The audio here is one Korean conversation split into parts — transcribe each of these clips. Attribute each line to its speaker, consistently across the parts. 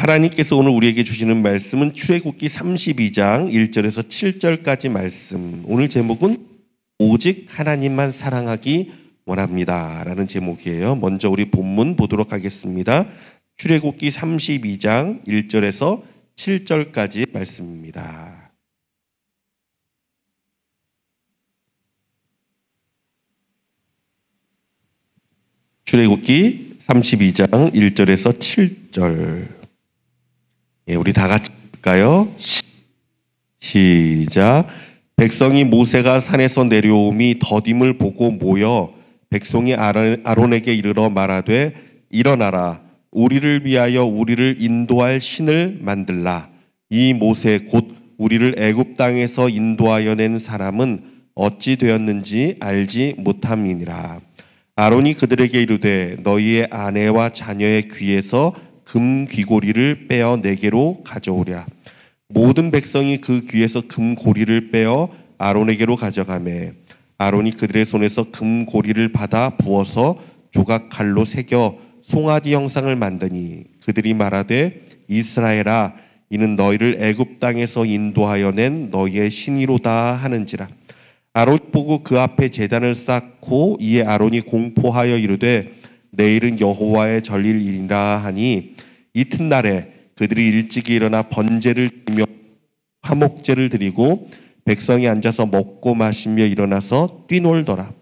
Speaker 1: 하나님께서 오늘 우리에게 주시는 말씀은 출애굽기 32장 1절에서 7절까지 말씀. 오늘 제목은 오직 하나님만 사랑하기 원합니다 라는 제목이에요. 먼저 우리 본문 보도록 하겠습니다. 출애굽기 32장 1절에서 7절까지 말씀입니다. 출애굽기 32장 1절에서 7절. 우리 다 같이 볼까요? 시작. 백성이 모세가 산에서 내려옴이 더딤을 보고 모여 백성이 아론에게 이르러 말하되 일어나라 우리를 위하여 우리를 인도할 신을 만들라. 이 모세 곧 우리를 애굽 땅에서 인도하여 낸 사람은 어찌 되었는지 알지 못함이니라. 아론이 그들에게 이르되 너희의 아내와 자녀의 귀에서 금 귀고리를 빼어 내게로 가져오랴. 모든 백성이 그 귀에서 금 고리를 빼어 아론에게로 가져가매 아론이 그들의 손에서 금 고리를 받아 부어서 조각 칼로 새겨 송아지 형상을 만드니 그들이 말하되 이스라엘아 이는 너희를 애굽 땅에서 인도하여 낸 너희의 신이로다 하는지라. 아론이 보고 그 앞에 제단을 쌓고 이에 아론이 공포하여 이르되 내일은 여호와의 절일이라 하니 이튿날에 그들이 일찍이 일어나 번제를 드리며 화목제를 드리고 백성이 앉아서 먹고 마시며 일어나서 뛰놀더라.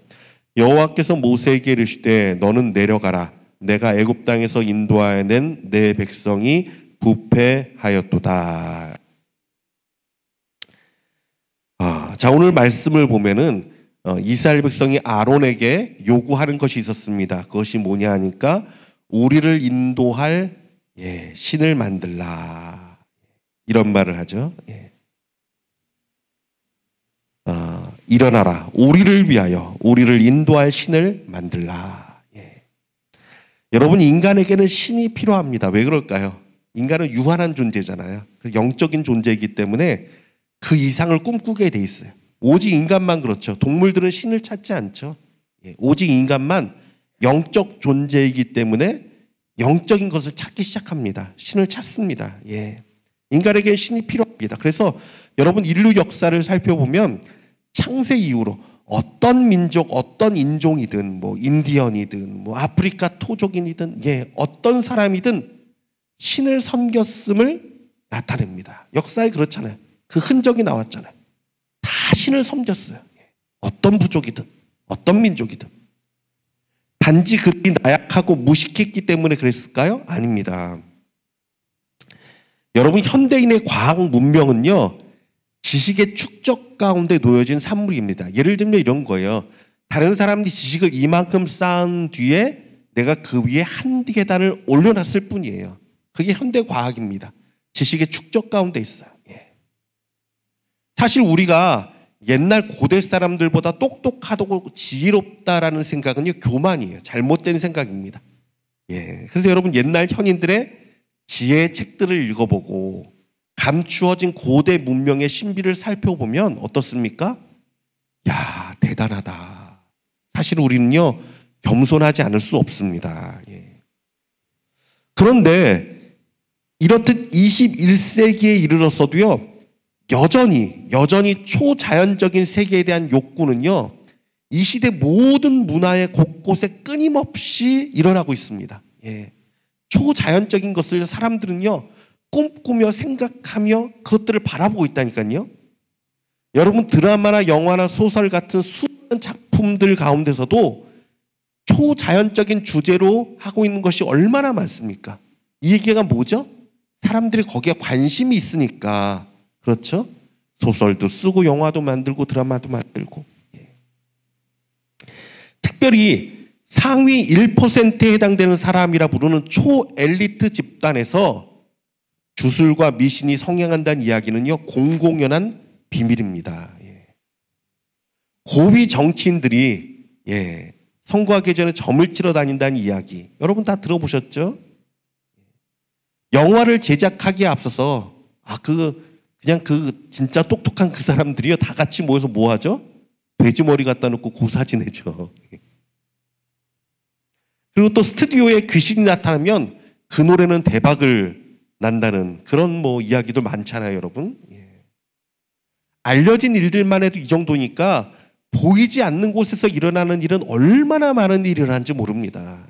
Speaker 1: 여호와께서 모세에게 이르시되 너는 내려가라. 내가 애굽 땅에서 인도하여 낸 내 백성이 부패하였도다. 자, 오늘 말씀을 보면은 이스라엘 백성이 아론에게 요구하는 것이 있었습니다. 그것이 뭐냐 하니까 우리를 인도할 신을 만들라 이런 말을 하죠. 일어나라 우리를 위하여 우리를 인도할 신을 만들라. 여러분 인간에게는 신이 필요합니다. 왜 그럴까요? 인간은 유한한 존재잖아요. 영적인 존재이기 때문에 그 이상을 꿈꾸게 돼 있어요. 오직 인간만 그렇죠. 동물들은 신을 찾지 않죠. 오직 인간만 영적 존재이기 때문에 영적인 것을 찾기 시작합니다. 신을 찾습니다. 인간에게는 신이 필요합니다. 그래서 여러분 인류 역사를 살펴보면 창세 이후로 어떤 민족, 어떤 인종이든 뭐 인디언이든 뭐 아프리카 토족인이든 어떤 사람이든 신을 섬겼음을 나타냅니다. 역사에 그렇잖아요. 그 흔적이 나왔잖아요. 다 신을 섬겼어요. 어떤 부족이든 어떤 민족이든. 단지 그들이 나약하고 무식했기 때문에 그랬을까요? 아닙니다. 여러분 현대인의 과학 문명은요 지식의 축적 가운데 놓여진 산물입니다. 예를 들면 이런 거예요. 다른 사람들이 지식을 이만큼 쌓은 뒤에 내가 그 위에 한 계단을 올려놨을 뿐이에요. 그게 현대 과학입니다. 지식의 축적 가운데 있어요. 사실 우리가 옛날 고대 사람들보다 똑똑하고 지혜롭다라는 생각은요 교만이에요. 잘못된 생각입니다. 그래서 여러분 옛날 현인들의 지혜 책들을 읽어보고 감추어진 고대 문명의 신비를 살펴보면 어떻습니까? 야 대단하다. 사실 우리는요 겸손하지 않을 수 없습니다. 그런데 이렇듯 21세기에 이르렀어도요 여전히 초자연적인 세계에 대한 욕구는요 이 시대 모든 문화의 곳곳에 끊임없이 일어나고 있습니다. 초자연적인 것을 사람들은요 꿈꾸며 생각하며 그것들을 바라보고 있다니까요. 여러분 드라마나 영화나 소설 같은 수많은 작품들 가운데서도 초자연적인 주제로 하고 있는 것이 얼마나 많습니까? 이 얘기가 뭐죠? 사람들이 거기에 관심이 있으니까. 그렇죠? 소설도 쓰고 영화도 만들고 드라마도 만들고. 특별히 상위 1%에 해당되는 사람이라 부르는 초엘리트 집단에서 주술과 미신이 성행한다는 이야기는요 공공연한 비밀입니다. 고위 정치인들이 선거하기 전에 점을 치러 다닌다는 이야기 여러분 다 들어보셨죠? 영화를 제작하기에 앞서서 그냥 진짜 똑똑한 그 사람들이요 다 같이 모여서 뭐 하죠? 돼지머리 갖다 놓고 고사 지내죠. 그리고 또 스튜디오에 귀신이 나타나면 그 노래는 대박을 난다는 그런 이야기도 많잖아요, 여러분. 알려진 일들만 해도 이 정도니까 보이지 않는 곳에서 일어나는 일은 얼마나 많은 일이 일어나는지 모릅니다.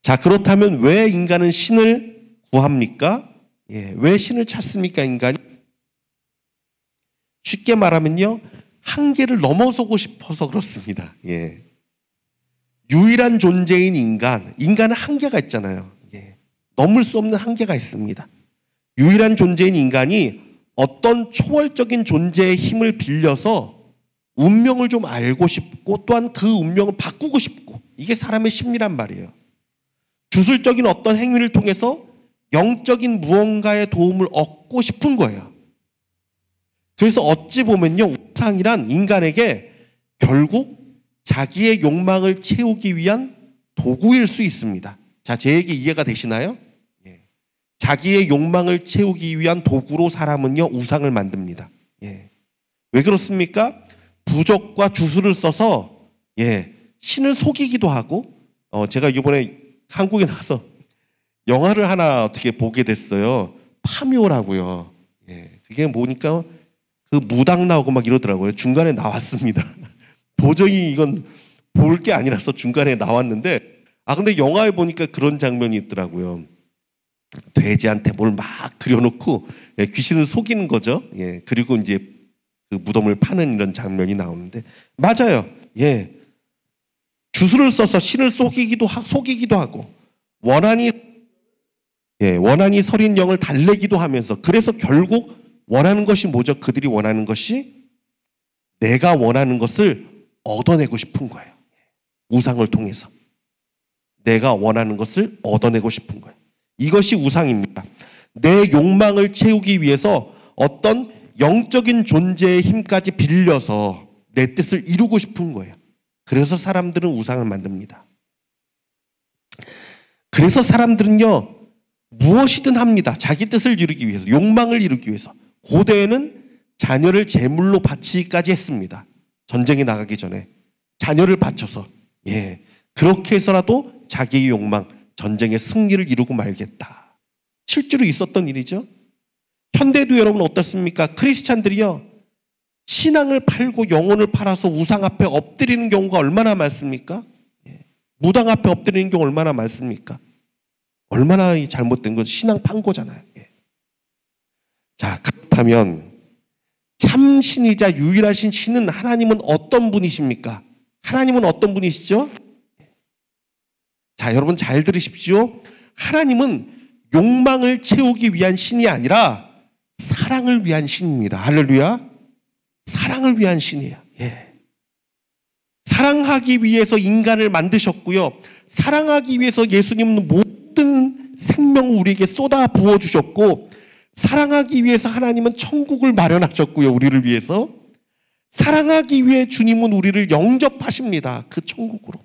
Speaker 1: 자, 그렇다면 왜 인간은 신을 구합니까? 왜 신을 찾습니까, 인간이? 쉽게 말하면요, 한계를 넘어서고 싶어서 그렇습니다. 유일한 존재인 인간은 한계가 있잖아요. 넘을 수 없는 한계가 있습니다. 유일한 존재인 인간이 어떤 초월적인 존재의 힘을 빌려서 운명을 좀 알고 싶고 또한 그 운명을 바꾸고 싶고, 이게 사람의 심리란 말이에요. 주술적인 어떤 행위를 통해서 영적인 무언가의 도움을 얻고 싶은 거예요. 그래서 어찌 보면요, 우상이란 인간에게 결국 자기의 욕망을 채우기 위한 도구일 수 있습니다. 자, 제 얘기 이해가 되시나요? 자기의 욕망을 채우기 위한 도구로 사람은요, 우상을 만듭니다. 왜 그렇습니까? 부적과 주술을 써서 신을 속이기도 하고, 제가 이번에 한국에 나가서 영화를 하나 어떻게 보게 됐어요. 파묘라고요. 그게 뭐니까 그 무당 나오고 막 이러더라고요. 중간에 나왔습니다. 도저히 이건 볼 게 아니라서 중간에 나왔는데, 근데 영화에 보니까 그런 장면이 있더라고요. 돼지한테 뭘 막 그려놓고 귀신을 속이는 거죠. 그리고 이제 그 무덤을 파는 이런 장면이 나오는데, 맞아요. 주술을 써서 신을 속이기도 하고 원한이 서린 영을 달래기도 하면서, 그래서 결국 원하는 것이 뭐죠? 그들이 원하는 것이 내가 원하는 것을 얻어내고 싶은 거예요. 우상을 통해서 내가 원하는 것을 얻어내고 싶은 거예요. 이것이 우상입니다. 내 욕망을 채우기 위해서 어떤 영적인 존재의 힘까지 빌려서 내 뜻을 이루고 싶은 거예요. 그래서 사람들은 우상을 만듭니다. 그래서 사람들은요, 무엇이든 합니다. 자기 뜻을 이루기 위해서, 욕망을 이루기 위해서. 고대에는 자녀를 제물로 바치기까지 했습니다. 전쟁에 나가기 전에 자녀를 바쳐서, 그렇게 해서라도 자기의 욕망, 전쟁의 승리를 이루고 말겠다. 실제로 있었던 일이죠. 현대도 여러분 어떻습니까? 크리스찬들이요, 신앙을 팔고 영혼을 팔아서 우상 앞에 엎드리는 경우가 얼마나 많습니까? 무당 앞에 엎드리는 경우 얼마나 많습니까? 얼마나 잘못된 건 신앙 판 거잖아요. 자, 그렇다면 참 신이자 유일하신 신은 하나님은 어떤 분이십니까? 하나님은 어떤 분이시죠? 자, 여러분 잘 들으십시오. 하나님은 욕망을 채우기 위한 신이 아니라 사랑을 위한 신입니다. 할렐루야. 사랑을 위한 신이에요. 사랑하기 위해서 인간을 만드셨고요, 사랑하기 위해서 예수님은 모든 생명을 우리에게 쏟아 부어주셨고, 사랑하기 위해서 하나님은 천국을 마련하셨고요, 우리를 위해서. 사랑하기 위해 주님은 우리를 영접하십니다. 그 천국으로.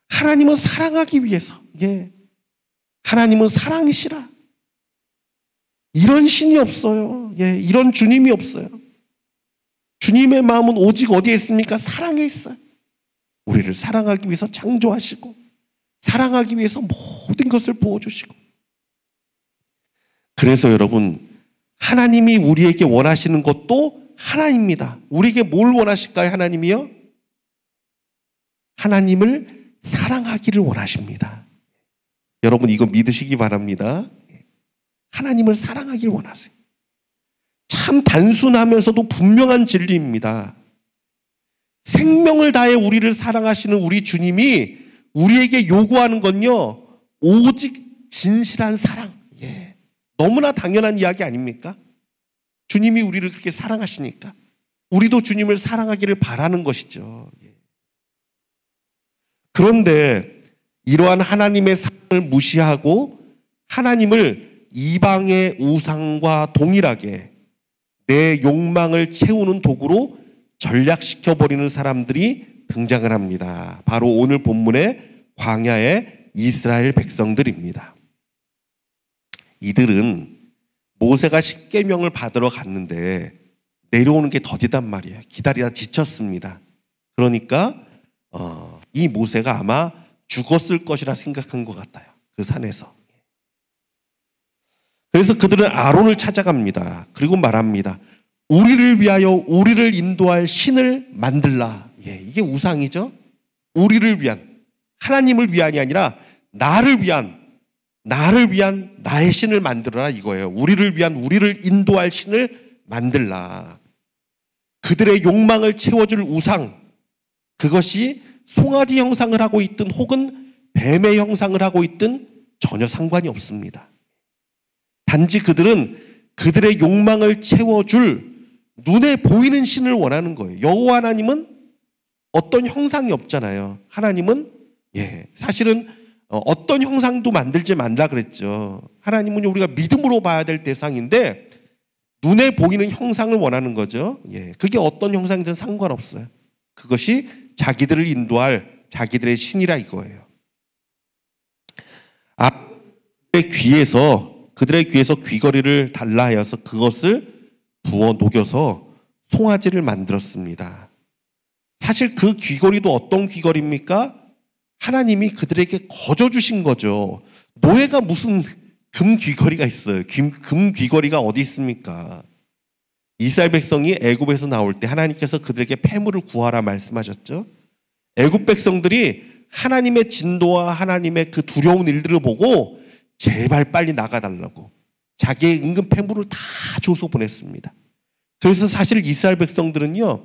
Speaker 1: 하나님은 사랑하기 위해서, 하나님은 사랑이시라. 이런 신이 없어요. 이런 주님이 없어요. 주님의 마음은 오직 어디에 있습니까? 사랑에 있어요. 우리를 사랑하기 위해서 창조하시고, 사랑하기 위해서 모든 것을 부어주시고. 그래서 여러분, 하나님이 우리에게 원하시는 것도 하나입니다. 우리에게 뭘 원하실까요? 하나님이요? 하나님을 사랑하기를 원하십니다. 여러분 이거 믿으시기 바랍니다. 하나님을 사랑하기를 원하세요. 참 단순하면서도 분명한 진리입니다. 생명을 다해 우리를 사랑하시는 우리 주님이 우리에게 요구하는 건요, 오직 진실한 사랑. 너무나 당연한 이야기 아닙니까? 주님이 우리를 그렇게 사랑하시니까 우리도 주님을 사랑하기를 바라는 것이죠. 그런데 이러한 하나님의 사랑을 무시하고 하나님을 이방의 우상과 동일하게 내 욕망을 채우는 도구로 전략시켜버리는 사람들이 등장을 합니다. 바로 오늘 본문의 광야의 이스라엘 백성들입니다. 이들은 모세가 십계명을 받으러 갔는데 내려오는 게 더디단 말이에요. 기다리다 지쳤습니다. 그러니까 이 모세가 아마 죽었을 것이라 생각한 것 같아요. 그 산에서. 그래서 그들은 아론을 찾아갑니다. 그리고 말합니다. 우리를 위하여 우리를 인도할 신을 만들라. 이게 우상이죠. 우리를 위한, 하나님을 위한이 아니라 나를 위한 나의 신을 만들어라 이거예요. 우리를 위한 우리를 인도할 신을 만들라. 그들의 욕망을 채워줄 우상, 그것이 송아지 형상을 하고 있든 혹은 뱀의 형상을 하고 있든 전혀 상관이 없습니다. 단지 그들은 그들의 욕망을 채워줄 눈에 보이는 신을 원하는 거예요. 여호와 하나님은 어떤 형상이 없잖아요. 하나님은 사실은 어떤 형상도 만들지 말라 그랬죠. 하나님은 우리가 믿음으로 봐야 될 대상인데 눈에 보이는 형상을 원하는 거죠. 그게 어떤 형상이든 상관없어요. 그것이 자기들을 인도할 자기들의 신이라 이거예요. 그들의 귀에서 귀걸이를 달라 하여서 그것을 부어 녹여서 송아지를 만들었습니다. 사실 그 귀걸이도 어떤 귀걸이입니까? 하나님이 그들에게 거저 주신 거죠. 노예가 무슨 금 귀걸이가 있어요. 금 귀걸이가 어디 있습니까? 이스라엘 백성이 애굽에서 나올 때 하나님께서 그들에게 폐물을 구하라 말씀하셨죠. 애굽 백성들이 하나님의 진도와 하나님의 그 두려운 일들을 보고 제발 빨리 나가달라고 자기의 은근 폐물을 다 줘서 보냈습니다. 그래서 사실 이스라엘 백성들은요,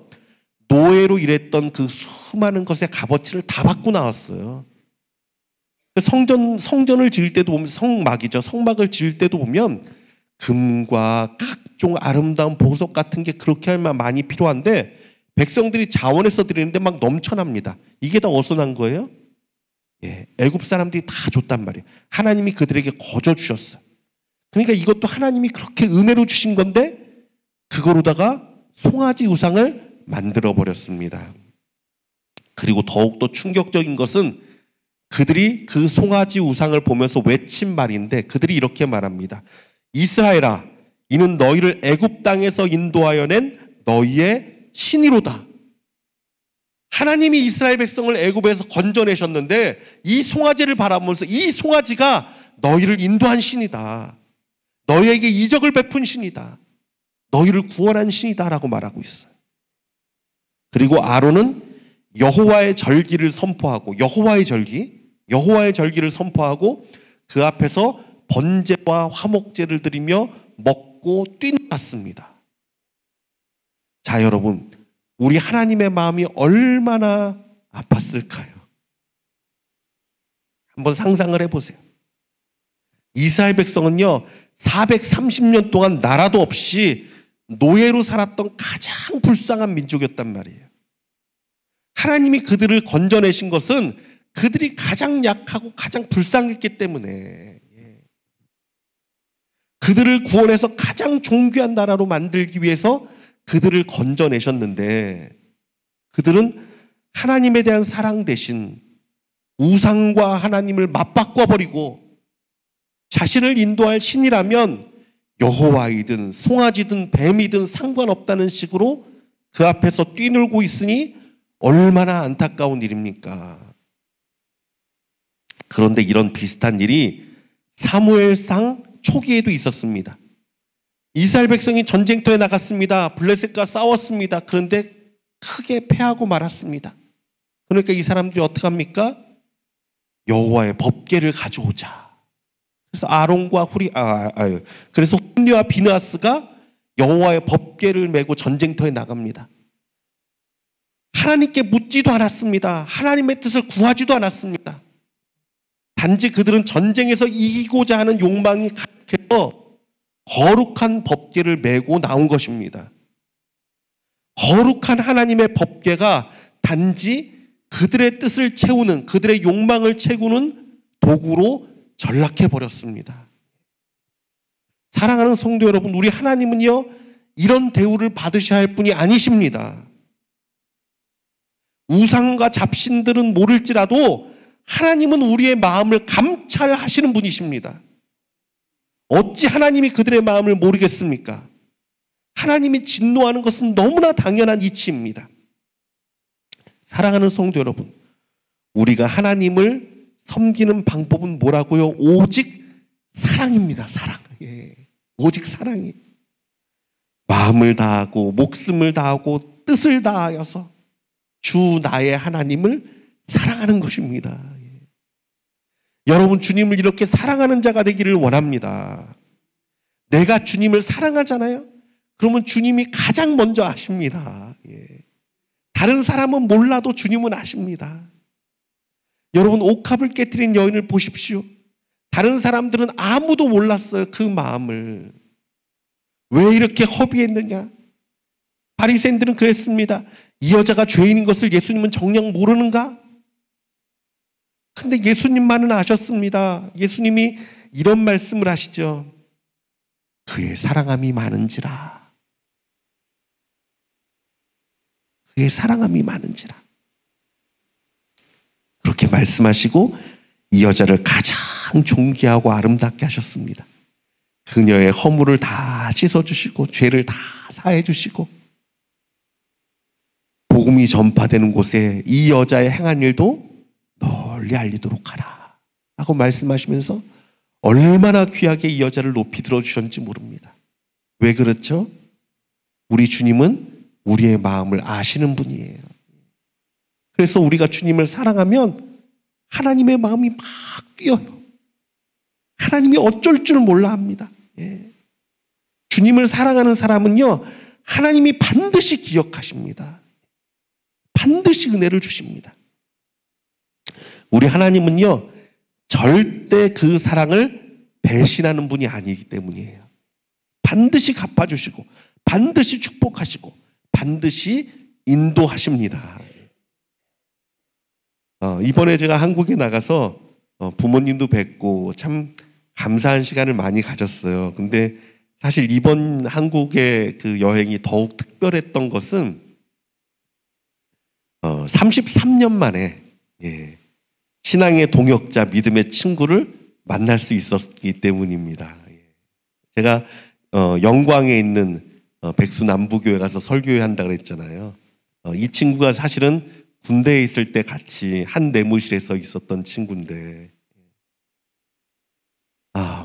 Speaker 1: 노예로 일했던 그 수많은 것의 값어치를 다 받고 나왔어요. 성전을 지을 때도 보면 성막을 지을 때도 보면 금과 각종 아름다운 보석 같은 게 그렇게 많이 필요한데 백성들이 자원해서 드리는데 막 넘쳐납니다. 이게 다 어디서 난 거예요? 애굽 사람들이 다 줬단 말이에요. 하나님이 그들에게 거저 주셨어요. 그러니까 이것도 하나님이 그렇게 은혜로 주신 건데 그거로다가 송아지 우상을 만들어 버렸습니다. 그리고 더욱더 충격적인 것은 그들이 그 송아지 우상을 보면서 외친 말인데 그들이 이렇게 말합니다. 이스라엘아, 이는 너희를 애굽 땅에서 인도하여 낸 너희의 신이로다. 하나님이 이스라엘 백성을 애굽에서 건져내셨는데 이 송아지를 바라보면서 이 송아지가 너희를 인도한 신이다. 너희에게 이적을 베푼 신이다. 너희를 구원한 신이다라고 말하고 있어요. 그리고 아론은 여호와의 절기를 선포하고 여호와의 절기를 선포하고 그 앞에서 번제와 화목제를 드리며 먹고 뛰어났습니다. 자, 여러분, 우리 하나님의 마음이 얼마나 아팠을까요? 한번 상상을 해보세요. 이스라엘 백성은요 430년 동안 나라도 없이 노예로 살았던 가장 불쌍한 민족이었단 말이에요. 하나님이 그들을 건져내신 것은 그들이 가장 약하고 가장 불쌍했기 때문에 그들을 구원해서 가장 존귀한 나라로 만들기 위해서 그들을 건져내셨는데 그들은 하나님에 대한 사랑 대신 우상과 하나님을 맞바꿔버리고 자신을 인도할 신이라면 여호와이든 송아지든 뱀이든 상관없다는 식으로 그 앞에서 뛰놀고 있으니 얼마나 안타까운 일입니까? 그런데 이런 비슷한 일이 사무엘상 초기에도 있었습니다. 이스라엘 백성이 전쟁터에 나갔습니다. 블레셋과 싸웠습니다. 그런데 크게 패하고 말았습니다. 그러니까 이 사람들이 어떻게 합니까? 여호와의 법궤를 가져오자. 그래서 아론과 그래서 홈리와 비느하스가 여호와의 법궤를 메고 전쟁터에 나갑니다. 하나님께 묻지도 않았습니다. 하나님의 뜻을 구하지도 않았습니다. 단지 그들은 전쟁에서 이기고자 하는 욕망이 가득해서 거룩한 법궤를 메고 나온 것입니다. 거룩한 하나님의 법궤가 단지 그들의 뜻을 채우는, 그들의 욕망을 채우는 도구로 전락해 버렸습니다. 사랑하는 성도 여러분, 우리 하나님은요 이런 대우를 받으셔야 할 분이 아니십니다. 우상과 잡신들은 모를지라도 하나님은 우리의 마음을 감찰하시는 분이십니다. 어찌 하나님이 그들의 마음을 모르겠습니까? 하나님이 진노하는 것은 너무나 당연한 이치입니다. 사랑하는 성도 여러분, 우리가 하나님을 섬기는 방법은 뭐라고요? 오직 사랑입니다. 사랑. 오직 사랑이 마음을 다하고 목숨을 다하고 뜻을 다하여서 주 나의 하나님을 사랑하는 것입니다. 여러분, 주님을 이렇게 사랑하는 자가 되기를 원합니다. 내가 주님을 사랑하잖아요. 그러면 주님이 가장 먼저 아십니다. 다른 사람은 몰라도 주님은 아십니다. 여러분, 옥합을 깨트린 여인을 보십시오. 다른 사람들은 아무도 몰랐어요. 그 마음을. 왜 이렇게 허비했느냐? 바리새인들은 그랬습니다. 이 여자가 죄인인 것을 예수님은 정녕 모르는가? 근데 예수님만은 아셨습니다. 예수님이 이런 말씀을 하시죠. 그의 사랑함이 많은지라. 그의 사랑함이 많은지라. 그렇게 말씀하시고 이 여자를 가장 존귀하고 아름답게 하셨습니다. 그녀의 허물을 다 씻어주시고 죄를 다 사해주시고 복음이 전파되는 곳에 이 여자의 행한 일도 널리 알리도록 하라 라고 말씀하시면서 얼마나 귀하게 이 여자를 높이 들어주셨는지 모릅니다. 왜 그렇죠? 우리 주님은 우리의 마음을 아시는 분이에요. 그래서 우리가 주님을 사랑하면 하나님의 마음이 막 뛰어요. 하나님이 어쩔 줄 몰라 합니다. 주님을 사랑하는 사람은요, 하나님이 반드시 기억하십니다. 반드시 은혜를 주십니다. 우리 하나님은요, 절대 그 사랑을 배신하는 분이 아니기 때문이에요. 반드시 갚아주시고 반드시 축복하시고 반드시 인도하십니다. 이번에 제가 한국에 나가서 부모님도 뵙고 참 감사한 시간을 많이 가졌어요. 근데 사실 이번 한국의 그 여행이 더욱 특별했던 것은 33년 만에 신앙의 동역자, 믿음의 친구를 만날 수 있었기 때문입니다. 제가 영광에 있는 백수남부교회 가서 설교회 한다고 그랬잖아요. 이 친구가 사실은 군대에 있을 때 같이 한 내무실에서 있었던 친구인데,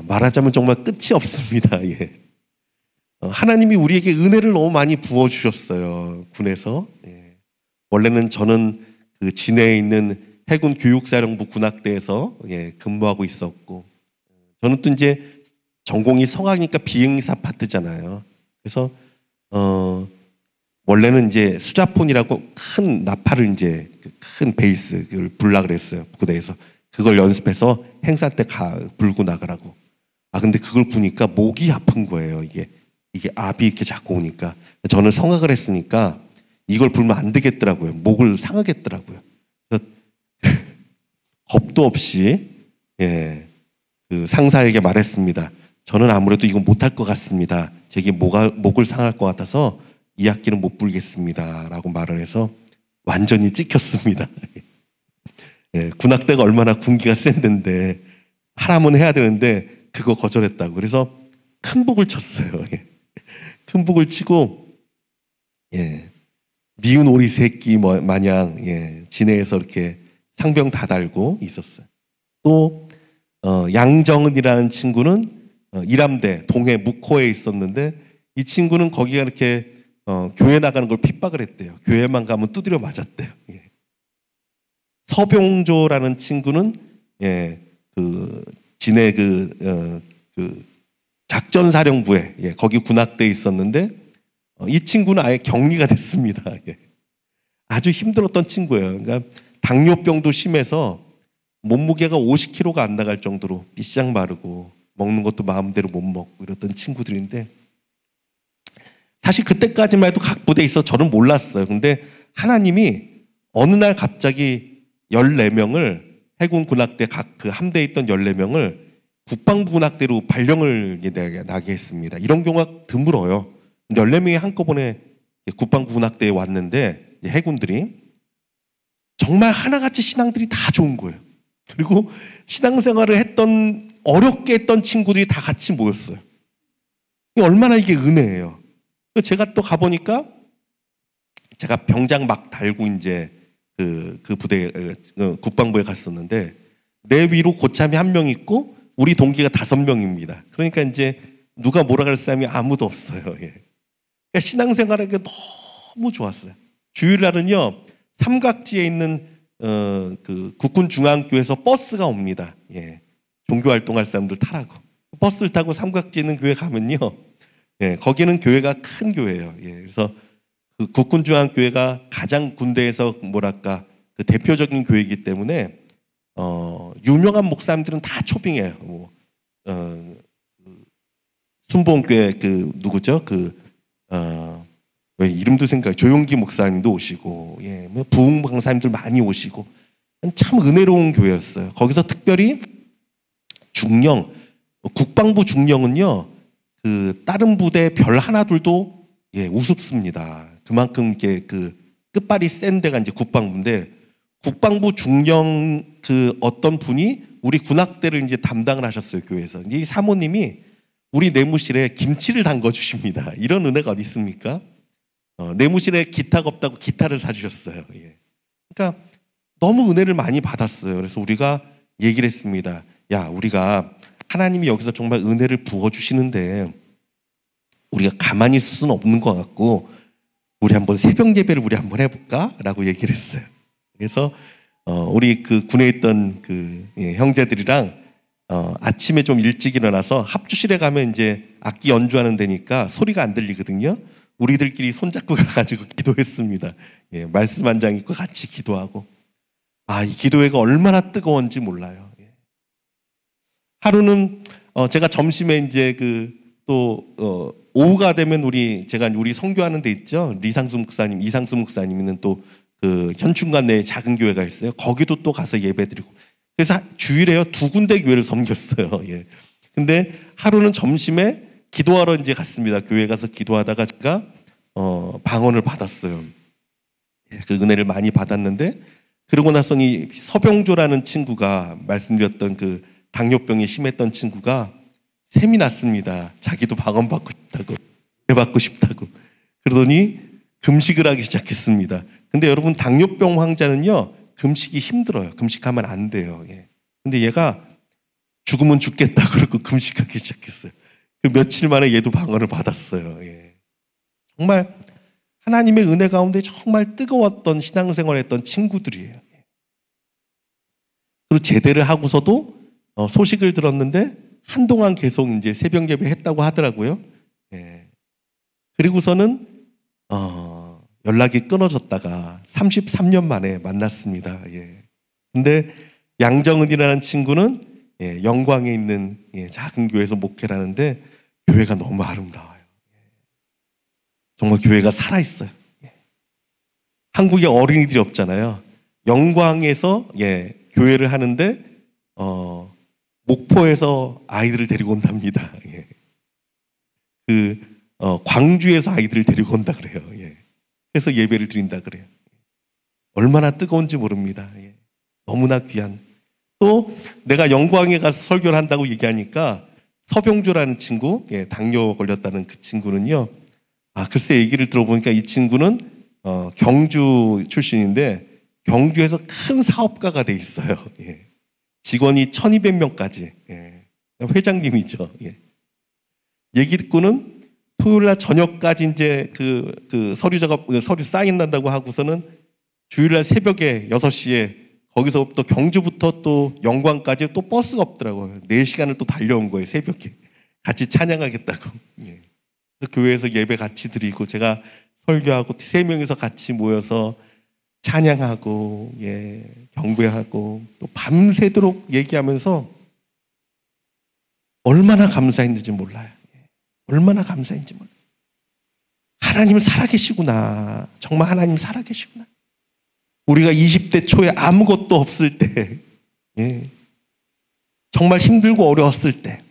Speaker 1: 말하자면 정말 끝이 없습니다. 하나님이 우리에게 은혜를 너무 많이 부어주셨어요. 군에서. 원래는 저는 그 진해에 있는 해군 교육사령부 군악대에서 근무하고 있었고, 저는 또 이제 전공이 성악이니까 비행사 파트잖아요. 그래서 원래는 이제 수자폰이라고 큰 나팔을 이제 큰 베이스 그걸 불라 그랬어요. 부대에서 그걸 연습해서 행사 때 불고 나가라고. 근데 그걸 부니까 목이 아픈 거예요. 이게 압이 이렇게 자꾸 오니까. 저는 성악을 했으니까 이걸 불면 안 되겠더라고요. 목을 상하겠더라고요. 그래서 겁도 없이 그 상사에게 말했습니다. 저는 아무래도 이건 못할 것 같습니다. 제게 목을 상할 것 같아서 이 학기는 못 불겠습니다 라고 말을 해서 완전히 찍혔습니다. 군악대가 얼마나 군기가 센데 하라면 해야 되는데 그거 거절했다고. 그래서 큰 북을 쳤어요. 큰 북을 치고 미운 오리 새끼 마냥 진해에서 이렇게 상병 다 달고 있었어요. 또 양정은이라는 친구는 일함대 동해 묵호에 있었는데 이 친구는 거기가 이렇게 교회 나가는 걸 핍박을 했대요. 교회만 가면 두드려 맞았대요. 서병조라는 친구는 그 진해 그 작전사령부에 거기 군악대에 있었는데 이 친구는 아예 격리가 됐습니다. 아주 힘들었던 친구예요. 그러니까 당뇨병도 심해서 몸무게가 50kg가 안 나갈 정도로 삐싹 마르고 먹는 것도 마음대로 못 먹고 이랬던 친구들인데, 사실 그때까지만 해도 각 부대에 있어 저는 몰랐어요. 근데 하나님이 어느 날 갑자기 14명을 해군 군악대 각 그 함대에 있던 14명을 국방부 군악대로 발령을 나게 했습니다. 이런 경우가 드물어요. 14명이 한꺼번에 국방부 군악대에 왔는데 해군들이 정말 하나같이 신앙들이 다 좋은 거예요. 그리고 신앙생활을 했던 어렵게 했던 친구들이 다 같이 모였어요. 얼마나 이게 은혜예요. 제가 또 가보니까 제가 병장 막 달고 이제 그 부대 국방부에 갔었는데 내 위로 고참이 1명 있고 우리 동기가 5명입니다. 그러니까 이제 누가 뭐라 할 사람이 아무도 없어요. 예. 그러니까 신앙생활하기 너무 좋았어요. 주일날은요, 삼각지에 있는 그 국군중앙교회에서 버스가 옵니다. 예. 종교활동할 사람들 타라고. 버스를 타고 삼각지에 있는 교회 가면요, 예, 거기는 교회가 큰 교회예요. 예. 그래서 그 국군중앙교회가 가장 군대에서 뭐랄까 그 대표적인 교회이기 때문에 유명한 목사님들은 다 초빙해요. 뭐, 순복음교회 그 누구죠? 왜 이름도 생각 조용기 목사님도 오시고, 예, 뭐 부흥 강사님들 많이 오시고, 참 은혜로운 교회였어요. 거기서 특별히 중령, 국방부 중령은요, 그 다른 부대 별 하나둘도 예, 우습습니다. 그만큼 이게 그 끝발이 센 데가 이제 국방부인데, 국방부 중령 그 어떤 분이 우리 군악대를 이제 담당을 하셨어요, 교회에서. 이 사모님이 우리 내무실에 김치를 담궈 주십니다. 이런 은혜가 어디 있습니까? 내무실에 기타가 없다고 기타를 사주셨어요. 예. 그러니까 너무 은혜를 많이 받았어요. 그래서 우리가 얘기를 했습니다. 야, 우리가 하나님이 여기서 정말 은혜를 부어주시는데 우리가 가만히 있을 수는 없는 것 같고, 우리 한번 새벽 예배를 우리 한번 해볼까? 라고 얘기를 했어요. 그래서 우리 그 군에 있던 그 형제들이랑 아침에 좀 일찍 일어나서 합주실에 가면 이제 악기 연주하는 데니까 소리가 안 들리거든요. 우리들끼리 손잡고 가가지고 기도했습니다. 예, 말씀 한 장 읽고 같이 기도하고. 아, 이 기도회가 얼마나 뜨거웠는지 몰라요. 예. 하루는 제가 점심에 이제 오후가 되면 제가 우리 선교하는 데 있죠. 이상수 목사님은 또 그 현충관 내에 작은 교회가 있어요. 거기도 또 가서 예배드리고. 그래서 주일에요 2군데 교회를 섬겼어요. 예. 근데 하루는 점심에 기도하러 이제 갔습니다. 교회 가서 기도하다가 제가 방언을 받았어요. 예, 그 은혜를 많이 받았는데, 그러고 나서니 서병조라는 친구가 말씀드렸던 그 당뇨병이 심했던 친구가 셈이 났습니다. 자기도 방언 받고 싶다고, 받고 싶다고. 그러더니 금식을 하기 시작했습니다. 근데 여러분, 당뇨병 환자는요, 금식이 힘들어요. 금식하면 안 돼요. 예. 근데 얘가 죽으면 죽겠다 그러고 금식하기 시작했어요. 그 며칠 만에 얘도 방언을 받았어요. 예. 정말 하나님의 은혜 가운데 정말 뜨거웠던 신앙생활을 했던 친구들이에요. 그리고 제대를 하고서도 소식을 들었는데 한동안 계속 이제 새벽 예배 했다고 하더라고요. 예. 그리고서는 연락이 끊어졌다가 33년 만에 만났습니다. 예. 근데 양정은이라는 친구는 예, 영광에 있는 작은 교회에서 목회를 하는데 교회가 너무 아름다워요. 정말 교회가 살아있어요. 예. 한국에 어린이들이 없잖아요. 영광에서 교회를 하는데 목포에서 아이들을 데리고 온답니다. 예. 광주에서 아이들을 데리고 온다 그래요. 예. 그래서 예배를 드린다 그래요. 얼마나 뜨거운지 모릅니다. 예. 너무나 귀한. 또 내가 영광에 가서 설교를 한다고 얘기하니까 서병조라는 친구, 당뇨 걸렸다는 그 친구는요, 글쎄 얘기를 들어보니까 이 친구는 경주 출신인데 경주에서 큰 사업가가 돼 있어요. 예. 직원이 1200명까지. 예. 회장님이죠. 예. 얘기 듣고는 토요일날 저녁까지 이제 그 서류 사인한다고 하고서는 주일날 새벽에 6시에 거기서부터 경주부터 또 영광까지 또 버스가 없더라고요. 4시간을 또 달려온 거예요, 새벽에. 같이 찬양하겠다고. 예. 교회에서 예배 같이 드리고 제가 설교하고 3명이서 같이 모여서 찬양하고, 경배하고 또 밤새도록 얘기하면서 얼마나 감사했는지 몰라요. 얼마나 감사했는지 몰라요. 하나님 살아계시구나. 정말 하나님 살아계시구나. 우리가 20대 초에 아무것도 없을 때, 정말 힘들고 어려웠을 때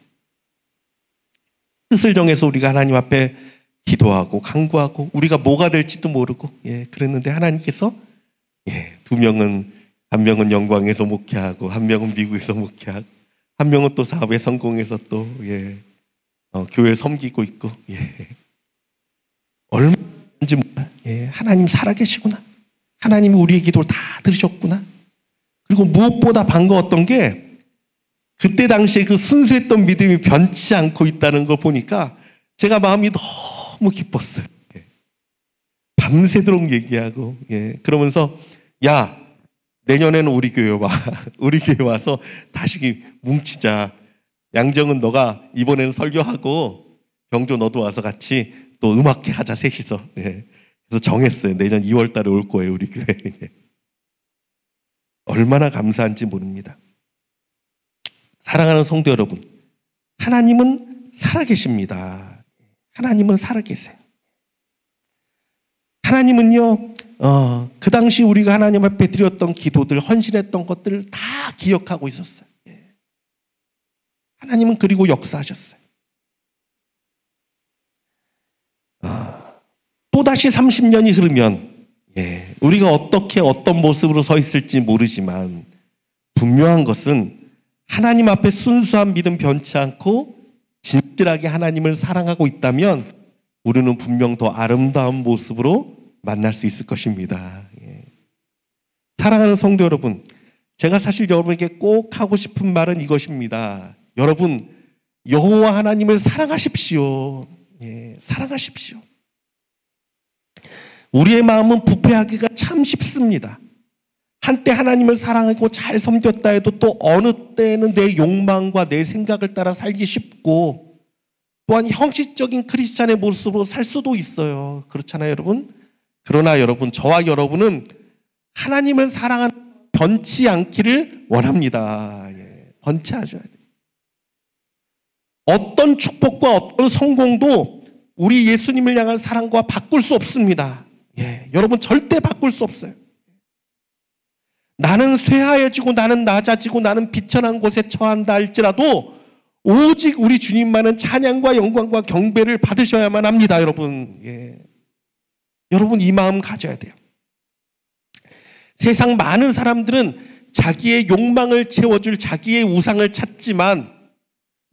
Speaker 1: 뜻을 정해서 우리가 하나님 앞에 기도하고 간구하고 우리가 뭐가 될지도 모르고 그랬는데 하나님께서 2명은, 한 명은 영광에서 목회하고 한 명은 미국에서 목회하고 한 명은 또 사업에 성공해서 또 교회 섬기고 있고 얼마인지 몰라요. 하나님 살아계시구나. 하나님이 우리의 기도를 다 들으셨구나. 그리고 무엇보다 반가웠던 게 그때 당시에 그 순수했던 믿음이 변치 않고 있다는 걸 보니까 제가 마음이 너무 기뻤어요. 예. 밤새도록 얘기하고, 예. 그러면서, 야, 내년에는 우리 교회 와. 우리 교회 와서 다시 뭉치자. 양정은 너가 이번에는 설교하고, 병조 너도 와서 같이 또 음악회 하자, 셋이서. 예. 그래서 정했어요. 내년 2월 달에 올 거예요, 우리 교회. 예. 얼마나 감사한지 모릅니다. 사랑하는 성도 여러분, 하나님은 살아계십니다. 하나님은 살아계세요. 하나님은요, 그 당시 우리가 하나님 앞에 드렸던 기도들, 헌신했던 것들을 다 기억하고 있었어요. 하나님은 그리고 역사하셨어요. 또다시 30년이 흐르면 우리가 어떻게 어떤 모습으로 서 있을지 모르지만 분명한 것은 하나님 앞에 순수한 믿음 변치 않고 진실하게 하나님을 사랑하고 있다면 우리는 분명 더 아름다운 모습으로 만날 수 있을 것입니다. 사랑하는 성도 여러분, 제가 사실 여러분에게 꼭 하고 싶은 말은 이것입니다. 여러분, 여호와 하나님을 사랑하십시오. 사랑하십시오. 우리의 마음은 부패하기가 참 쉽습니다. 한때 하나님을 사랑하고 잘 섬겼다 해도 또 어느 때는 내 욕망과 내 생각을 따라 살기 쉽고 또한 형식적인 크리스찬의 모습으로 살 수도 있어요. 그렇잖아요, 여러분? 그러나 여러분, 저와 여러분은 하나님을 사랑하는 변치 않기를 원합니다. 변치 않아야 돼요. 어떤 축복과 어떤 성공도 우리 예수님을 향한 사랑과 바꿀 수 없습니다. 여러분, 절대 바꿀 수 없어요. 나는 쇠하여지고 나는 낮아지고 나는 비천한 곳에 처한다 할지라도 오직 우리 주님만은 찬양과 영광과 경배를 받으셔야만 합니다. 여러분, 여러분 이 마음 가져야 돼요. 세상 많은 사람들은 자기의 욕망을 채워줄 자기의 우상을 찾지만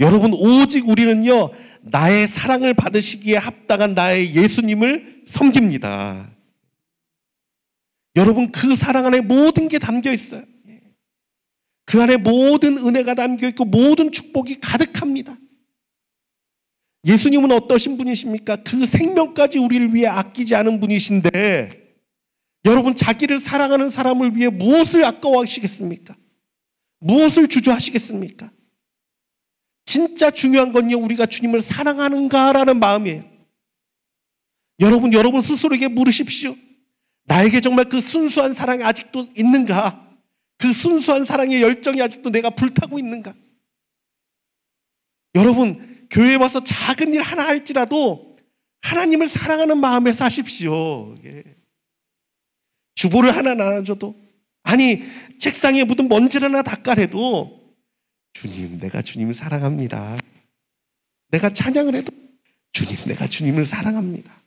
Speaker 1: 여러분, 오직 우리는요, 나의 사랑을 받으시기에 합당한 나의 예수님을 섬깁니다. 여러분, 그 사랑 안에 모든 게 담겨 있어요. 그 안에 모든 은혜가 담겨 있고 모든 축복이 가득합니다. 예수님은 어떠신 분이십니까? 그 생명까지 우리를 위해 아끼지 않은 분이신데 여러분, 자기를 사랑하는 사람을 위해 무엇을 아까워하시겠습니까? 무엇을 주저하시겠습니까? 진짜 중요한 건요, 우리가 주님을 사랑하는가라는 마음이에요. 여러분 스스로에게 물으십시오. 나에게 정말 그 순수한 사랑이 아직도 있는가? 그 순수한 사랑의 열정이 아직도 내가 불타고 있는가? 여러분, 교회에 와서 작은 일 하나 할지라도 하나님을 사랑하는 마음에서 하십시오. 주보를 하나 나눠줘도, 아니 책상에 묻은 먼지를 하나 닦아내도 주님, 내가 주님을 사랑합니다. 내가 찬양을 해도 주님, 내가 주님을 사랑합니다.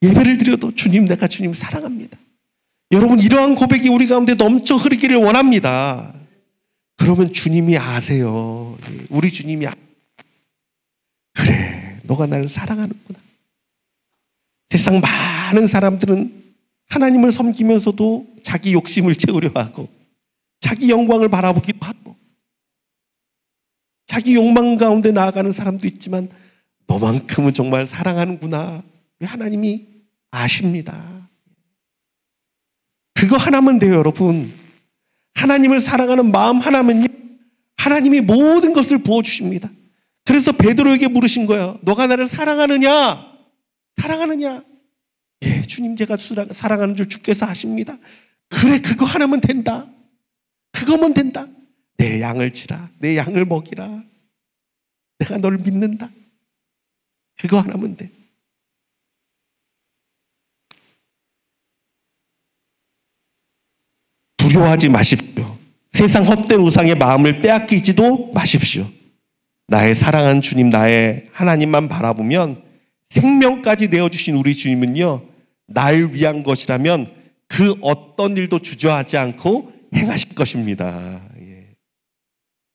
Speaker 1: 예배를 드려도 주님, 내가 주님 사랑합니다. 여러분, 이러한 고백이 우리 가운데 넘쳐 흐르기를 원합니다. 그러면 주님이 아세요. 우리 주님이 그래, 너가 나를 사랑하는구나. 세상 많은 사람들은 하나님을 섬기면서도 자기 욕심을 채우려 하고 자기 영광을 바라보기도 하고 자기 욕망 가운데 나아가는 사람도 있지만 너만큼은 정말 사랑하는구나. 하나님이 아십니다. 그거 하나면 돼요, 여러분. 하나님을 사랑하는 마음 하나면요, 하나님이 모든 것을 부어주십니다. 그래서 베드로에게 물으신 거예요. 너가 나를 사랑하느냐? 사랑하느냐? 예, 주님, 제가 사랑하는 줄 주께서 아십니다. 그래, 그거 하나면 된다. 그거면 된다. 내 양을 치라. 내 양을 먹이라. 내가 널 믿는다. 그거 하나면 돼. 두려워하지 마십시오. 세상 헛된 우상의 마음을 빼앗기지도 마십시오. 나의 사랑하는 주님, 나의 하나님만 바라보면 생명까지 내어주신 우리 주님은요, 날 위한 것이라면 그 어떤 일도 주저하지 않고 행하실 것입니다.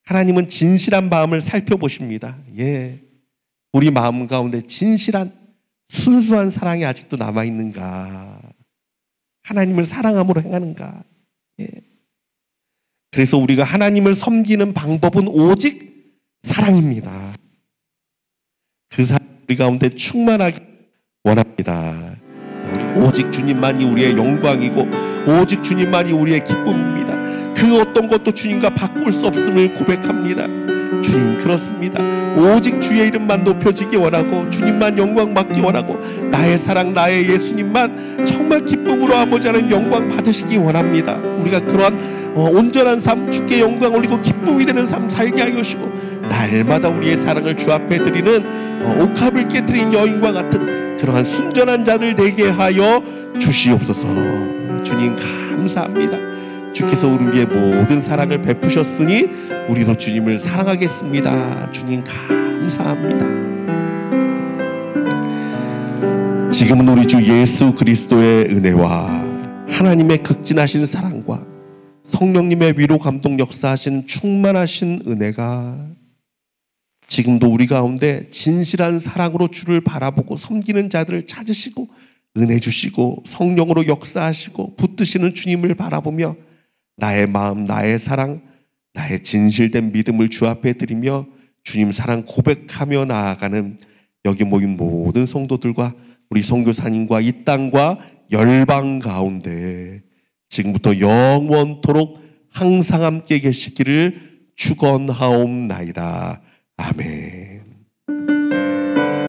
Speaker 1: 하나님은 진실한 마음을 살펴보십니다. 우리 마음 가운데 진실한 순수한 사랑이 아직도 남아있는가? 하나님을 사랑함으로 행하는가? 그래서 우리가 하나님을 섬기는 방법은 오직 사랑입니다. 그 사랑 우리 가운데 충만하기 원합니다. 오직 주님만이 우리의 영광이고 오직 주님만이 우리의 기쁨입니다. 그 어떤 것도 주님과 바꿀 수 없음을 고백합니다. 주님, 그렇습니다. 오직 주의 이름만 높여지기 원하고 주님만 영광 받기 원하고 나의 사랑, 나의 예수님만 정말 기쁨으로 아버지 하나님 영광 받으시기 원합니다. 우리가 그러한 온전한 삶, 주께 영광 올리고 기쁨이 되는 삶 살게 하여 주시고 날마다 우리의 사랑을 주 앞에 드리는 옥합을 깨뜨린 여인과 같은 그러한 순전한 자들 되게 하여 주시옵소서. 주님, 감사합니다. 주께서 우리의 모든 사랑을 베푸셨으니 우리도 주님을 사랑하겠습니다. 주님, 감사합니다. 지금은 우리 주 예수 그리스도의 은혜와 하나님의 극진하신 사랑과 성령님의 위로 감동 역사하신 충만하신 은혜가 지금도 우리 가운데 진실한 사랑으로 주를 바라보고 섬기는 자들을 찾으시고 은혜 주시고 성령으로 역사하시고 붙드시는 주님을 바라보며 나의 마음, 나의 사랑, 나의 진실된 믿음을 주 앞에 드리며 주님 사랑 고백하며 나아가는 여기 모인 모든 성도들과 우리 선교사님과 이 땅과 열방 가운데 지금부터 영원토록 항상 함께 계시기를 축원하옵나이다. 아멘.